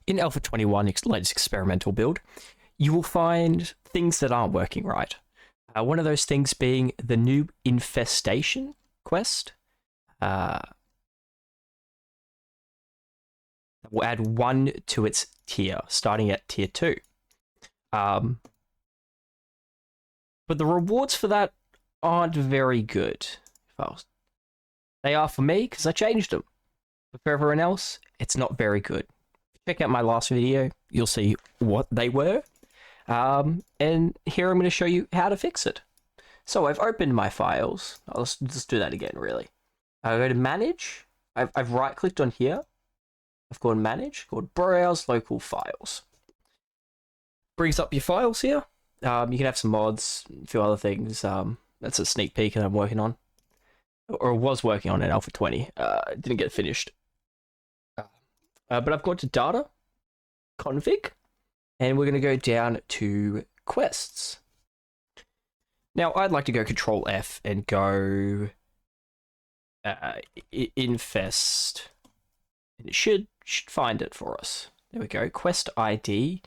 in Alpha 21, latest experimental build, you will find things that aren't working right. One of those things being the new Infestation quest. Will add 1 to its tier, starting at tier 2. But the rewards for that aren't very good. They are for me, because I changed them. But for everyone else, it's not very good. Check out my last video, you'll see what they were. And here I'm going to show you how to fix it. So I've opened my files. Let's just do that again, really. I go to Manage. I've right-clicked on here. I've gone Manage, called Browse Local Files. Brings up your files here. You can have some mods, a few other things. That's a sneak peek that I'm working on. Or was working on in Alpha 20. Didn't get finished. But I've gone to Data, Config, and we're going to go down to Quests. Now, I'd like to go Control F and go Infest. And it should find it for us. There we go. Quest ID,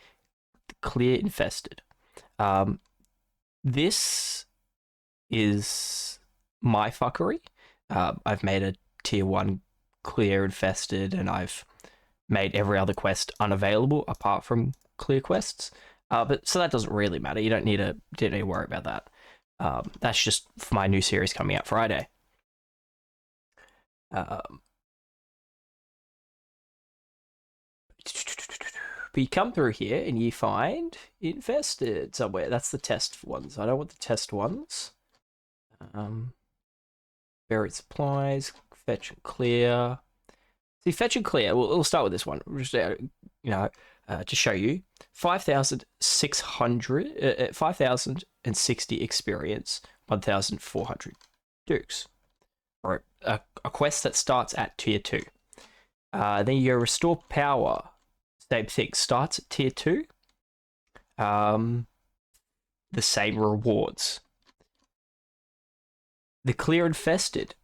Clear Infested. This is my fuckery. I've made a tier 1 Clear Infested, and I've made every other quest unavailable apart from clear quests. But so that doesn't really matter. You don't need to worry about that. That's just for my new series coming out Friday. But you come through here and you find Infested somewhere. That's the test ones. I don't want the test ones. Buried supplies, fetch and clear. See, fetch and clear. We'll start with this one. Just, to show you, 5,060 experience, 1,400 dukes. Or a quest that starts at tier 2. Then you go restore power. Same thing, starts at tier 2. The same rewards. The Clear Infested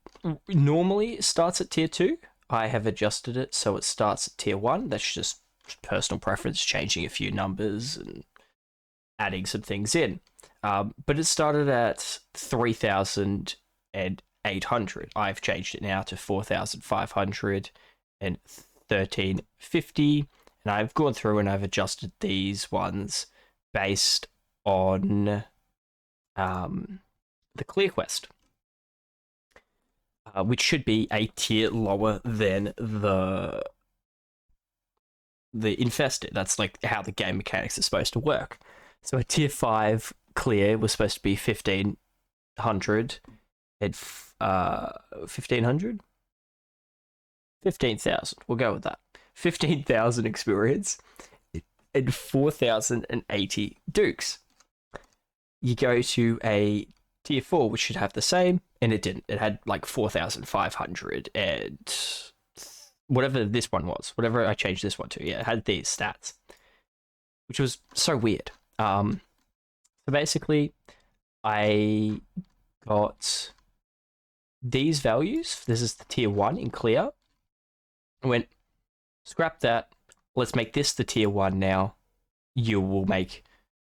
normally starts at tier 2. I have adjusted it so it starts at tier 1. That's just personal preference, changing a few numbers and adding some things in. But it started at 3,800. I've changed it now to 4,500 and 1,350. And I've gone through and I've adjusted these ones based on the Clear Quest, which should be a tier lower than the Infested. That's like how the game mechanics are supposed to work. So a tier 5 Clear was supposed to be 1,500 and 1,500? 15,000. We'll go with that. 15,000 experience and 4,080 dukes. You go to a tier 4, which should have the same, and it didn't. It had like 4,500 and whatever this one was, whatever I changed this one to. Yeah, it had these stats, which was so weird. So basically, I got these values. This is the tier 1 in clear. I went, scrap that. Let's make this the tier 1 now. You will make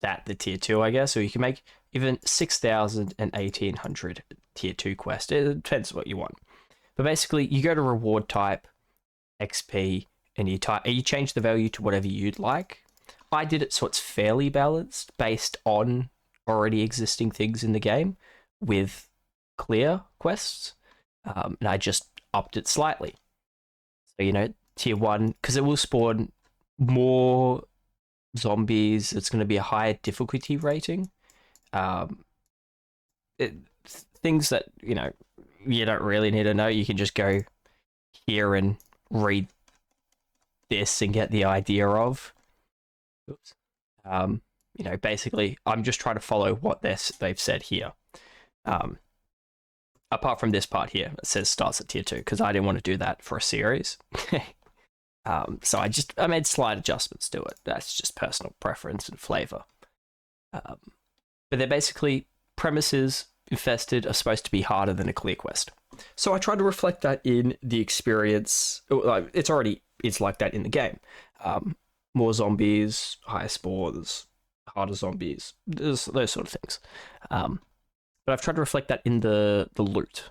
that the tier 2, I guess. Or you can make even 6,000 and 1,800 tier 2 quest. It depends what you want. But basically, you go to reward type, XP, and you change the value to whatever you'd like. I did it so it's fairly balanced based on already existing things in the game with clear quests. And I just upped it slightly. So, tier 1, because it will spawn more zombies. It's going to be a higher difficulty rating. Things that, you don't really need to know. You can just go here and read this and get the idea of. Oops. Basically, I'm just trying to follow what they've said here. Apart from this part here, it says starts at tier 2, because I didn't want to do that for a series. So I made slight adjustments to it. That's just personal preference and flavor. But they're basically premises Infested are supposed to be harder than a clear quest. So I tried to reflect that in the experience. It's like that in the game. more zombies, higher spawns, harder zombies, those sort of things. But I've tried to reflect that in the loot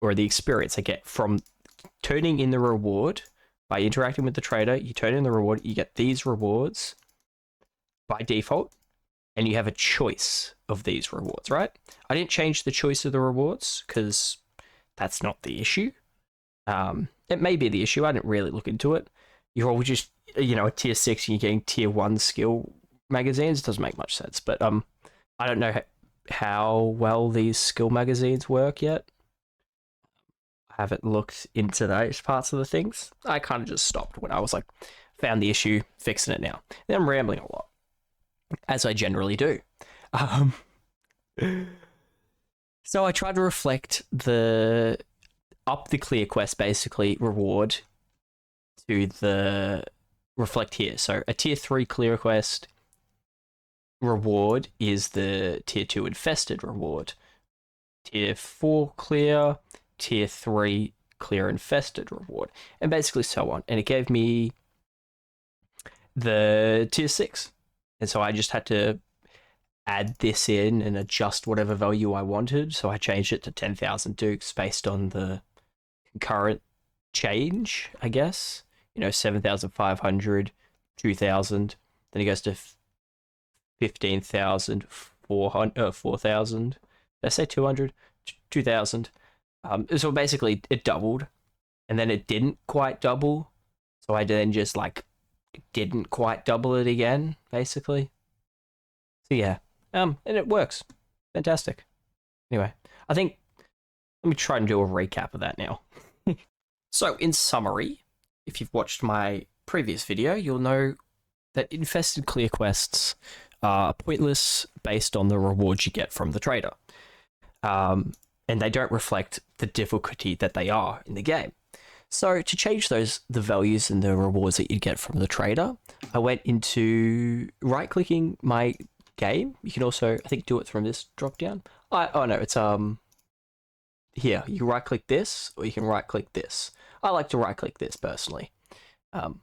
or the experience I get from turning in the reward by interacting with the trader. You turn in the reward, you get these rewards by default, and you have a choice of these rewards, right? I didn't change the choice of the rewards because that's not the issue. It may be the issue. I didn't really look into it. You're all just, a tier 6 and you're getting tier 1 skill magazines. It doesn't make much sense. But I don't know how well these skill magazines work yet. I haven't looked into those parts of the things. I kind of just stopped when I was like, found the issue, fixing it now. Then I'm rambling a lot, as I generally do. So I tried to reflect the clear quest basically reward to the reflect here. So a tier 3 clear quest reward is the tier 2 infested reward. Tier 4 clear, tier 3 clear infested reward, and basically so on. And it gave me the tier 6. And so I just had to add this in and adjust whatever value I wanted. So I changed it to 10,000 dukes based on the concurrent change, I guess. 7,500, 2,000. Then it goes to 15,000, 4,000. Did I say 200? 2,000. So basically it doubled, and then it didn't quite double. So I then just didn't quite double it again, basically. So yeah, and it works. Fantastic. Anyway, I think let me try and do a recap of that now. So in summary, if you've watched my previous video, you'll know that infested clear quests are pointless based on the rewards you get from the trader. And they don't reflect the difficulty that they are in the game. So to change the values and the rewards that you get from the trader, I went into right-clicking my game. You can also, I think, do it from this drop-down. Oh no, it's here. You right-click this, or you can right-click this. I like to right-click this personally. And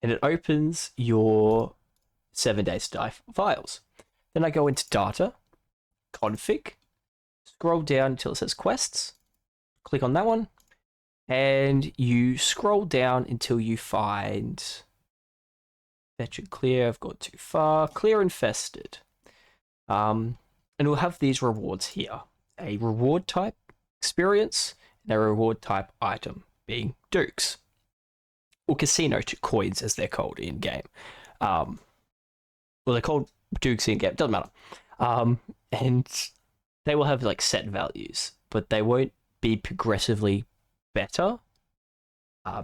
it opens your 7-day files. Then I go into data, config, scroll down until it says quests, click on that one, and you scroll down until you find fetch and clear. I've got too far. Clear infested. And we'll have these rewards here. A reward type experience and a reward type item being dukes. Or casino coins as they're called in game. Well, they're called dukes in game, doesn't matter. And they will have set values, but they won't be progressively better.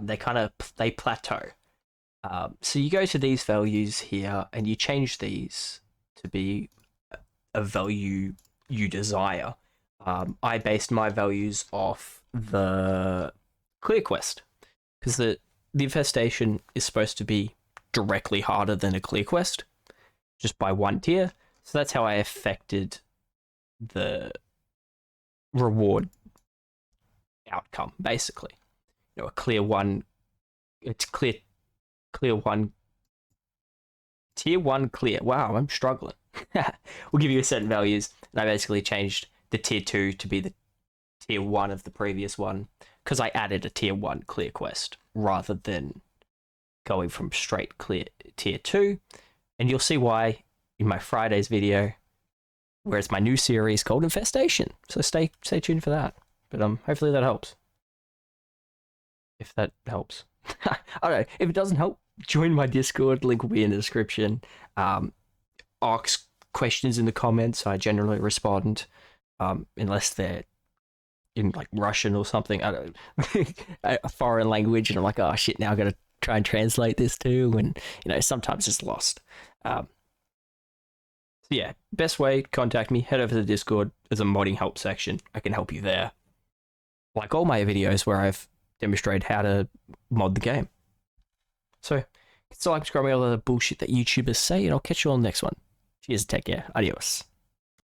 They plateau. So you go to these values here and you change these to be a value you desire. I based my values off the clear quest because the infestation is supposed to be directly harder than a clear quest, just by 1 tier. So that's how I affected the reward outcome, basically. A clear 1, it's clear 1, tier 1 clear. Wow, I'm struggling. We'll give you certain values, and I basically changed the tier 2 to be the tier 1 of the previous one because I added a tier 1 clear quest rather than going from straight clear tier 2. And you'll see why in my Friday's video, where it's my new series called Infestation. So stay tuned for that. But hopefully that helps. If that helps. I don't know. If it doesn't help, join my Discord. Link will be in the description. Ask questions in the comments. I generally respond, unless they're in Russian or something. I don't a foreign language, and I'm like, oh shit, now I gotta try and translate this too, and sometimes it's lost. So yeah, best way to contact me, head over to the Discord. There's a modding help section. I can help you there. Like all my videos where I've demonstrated how to mod the game. So, it's like subscribe me all the bullshit that YouTubers say, and I'll catch you on the next one. Cheers, take care, adios.